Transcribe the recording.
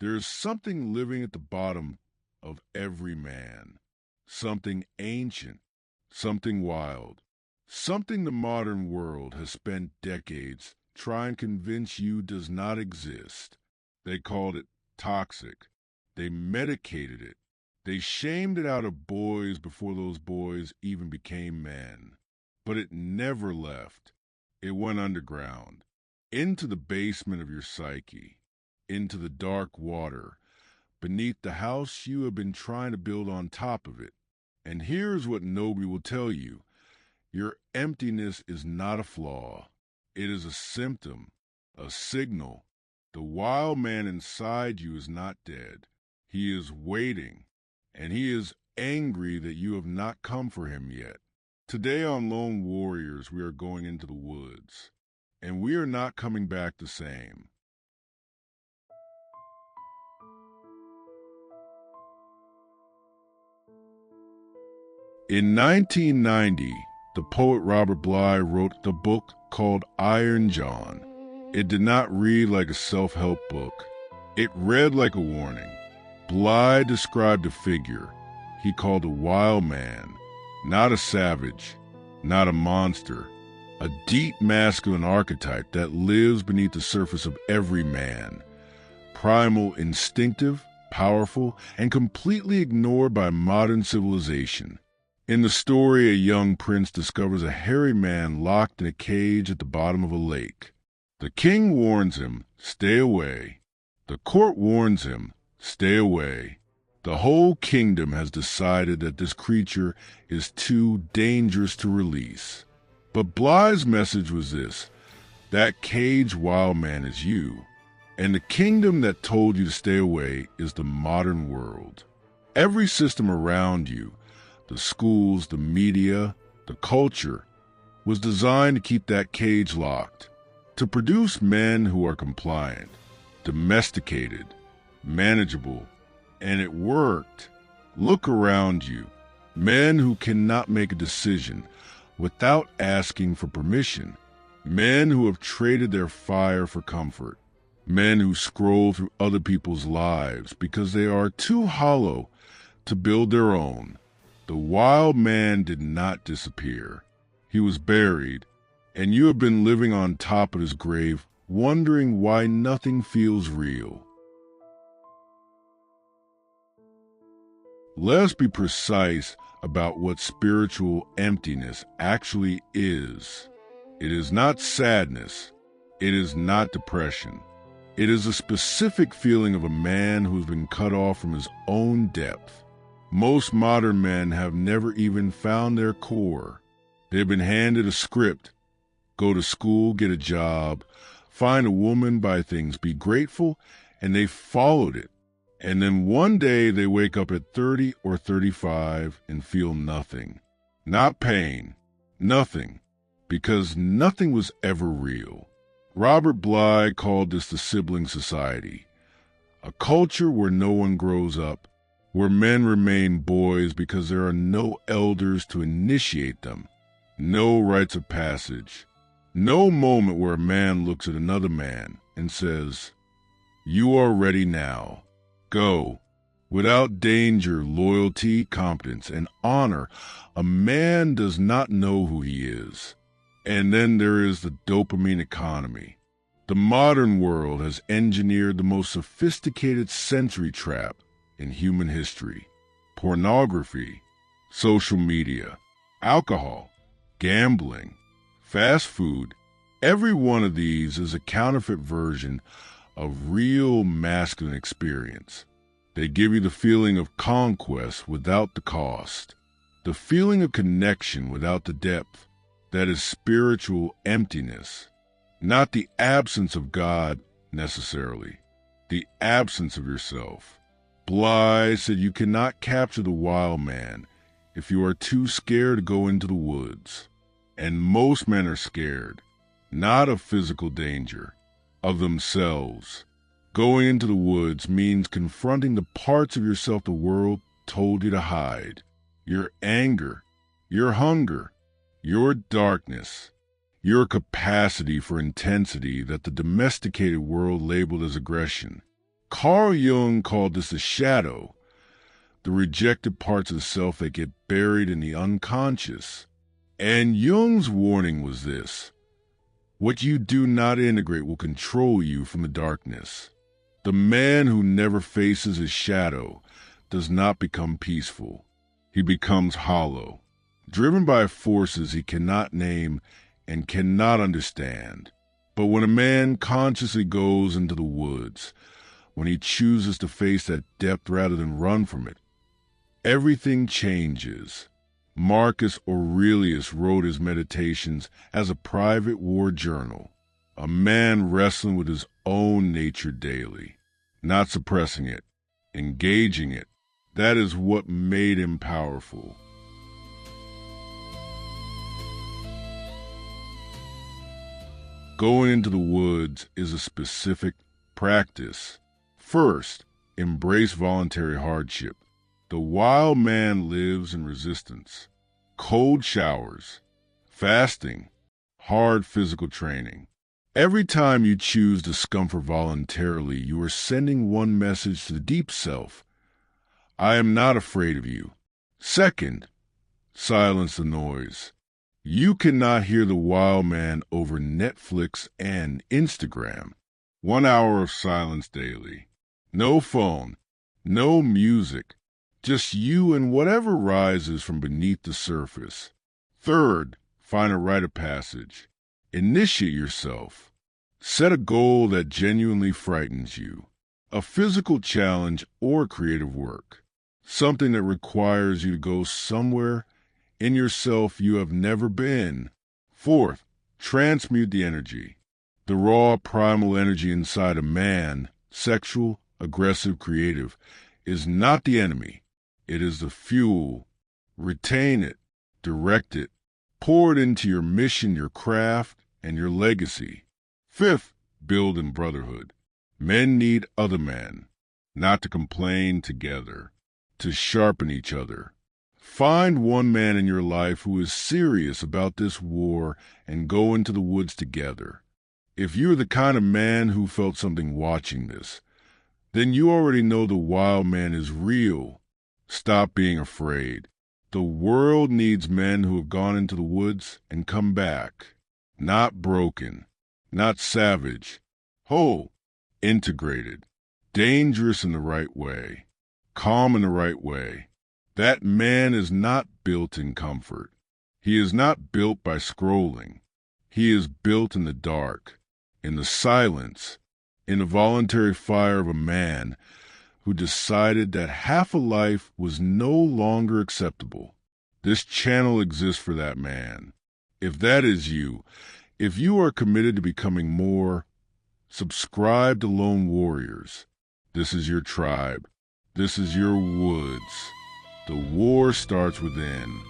There's something living at the bottom of every man, something ancient, something wild, something the modern world has spent decades trying to convince you does not exist. They called it toxic. They medicated it. They shamed it out of boys before those boys even became men. But it never left. It went underground, into the basement of your psyche, into the dark water, beneath the house you have been trying to build on top of it. And here's what nobody will tell you. Your emptiness is not a flaw. It is a symptom, a signal. The wild man inside you is not dead. He is waiting, and he is angry that you have not come for him yet. Today on Lone Warriors, we are going into the woods, and we are not coming back the same. In 1990, the poet Robert Bly wrote the book called Iron John. It did not read like a self-help book. It read like a warning. Bly described a figure he called a wild man, not a savage, not a monster, a deep masculine archetype that lives beneath the surface of every man, primal, instinctive, powerful, and completely ignored by modern civilization. In the story, a young prince discovers a hairy man locked in a cage at the bottom of a lake. The king warns him, stay away. The court warns him, stay away. The whole kingdom has decided that this creature is too dangerous to release. But Bly's message was this: that caged wild man is you, and the kingdom that told you to stay away is the modern world. Every system around you, the schools, the media, the culture, was designed to keep that cage locked, to produce men who are compliant, domesticated, manageable, and it worked. Look around you. Men who cannot make a decision without asking for permission. Men who have traded their fire for comfort. Men who scroll through other people's lives because they are too hollow to build their own. The wild man did not disappear. He was buried, and you have been living on top of his grave, wondering why nothing feels real. Let's be precise about what spiritual emptiness actually is. It is not sadness. It is not depression. It is a specific feeling of a man who has been cut off from his own depth. Most modern men have never even found their core. They have been handed a script. Go to school, get a job, find a woman, buy things, be grateful, and they followed it. And then one day they wake up at 30 or 35 and feel nothing. Not pain, nothing, because nothing was ever real. Robert Bly called this the sibling society, a culture where no one grows up, where men remain boys because there are no elders to initiate them, no rites of passage, no moment where a man looks at another man and says, "You are ready now. Go." Without danger, loyalty, competence, and honor, a man does not know who he is. And then there is the dopamine economy. The modern world has engineered the most sophisticated sensory trap in human history. Pornography, social media, alcohol, gambling, fast food, every one of these is a counterfeit version of real masculine experience. They give you the feeling of conquest without the cost, the feeling of connection without the depth. That is spiritual emptiness, not the absence of God necessarily, the absence of yourself. Bly said you cannot capture the wild man if you are too scared to go into the woods. And most men are scared, not of physical danger, of themselves. Going into the woods means confronting the parts of yourself the world told you to hide. Your anger, your hunger, your darkness, your capacity for intensity that the domesticated world labeled as aggression. Carl Jung called this a shadow, the rejected parts of the self that get buried in the unconscious. And Jung's warning was this: what you do not integrate will control you from the darkness. The man who never faces his shadow does not become peaceful. He becomes hollow, driven by forces he cannot name and cannot understand. But when a man consciously goes into the woods, when he chooses to face that depth rather than run from it, everything changes. Marcus Aurelius wrote his meditations as a private war journal, a man wrestling with his own nature daily, not suppressing it, engaging it. That is what made him powerful. Going into the woods is a specific practice. First, embrace voluntary hardship. The wild man lives in resistance. Cold showers, fasting, hard physical training. Every time you choose discomfort voluntarily, you are sending one message to the deep self: I am not afraid of you. Second, silence the noise. You cannot hear the wild man over Netflix and Instagram. 1 hour of silence daily. No phone, no music, just you and whatever rises from beneath the surface. Third, find a rite of passage. Initiate yourself. Set a goal that genuinely frightens you. A physical challenge or creative work. Something that requires you to go somewhere in yourself you have never been. Fourth, transmute the energy. The raw, primal energy inside a man, sexual, aggressive, creative, is not the enemy. It is the fuel. Retain it, direct it, pour it into your mission, your craft, and your legacy. Fifth, build in brotherhood. Men need other men, not to complain together, to sharpen each other. Find one man in your life who is serious about this war and go into the woods together. If you're the kind of man who felt something watching this, then you already know the wild man is real. Stop being afraid. The world needs men who have gone into the woods and come back. Not broken, not savage, whole, integrated, dangerous in the right way, calm in the right way. That man is not built in comfort. He is not built by scrolling. He is built in the dark, in the silence, in the voluntary fire of a man who decided that half a life was no longer acceptable. This channel exists for that man. If that is you, if you are committed to becoming more, subscribe to Lone Warriors. This is your tribe. This is your woods. The war starts within.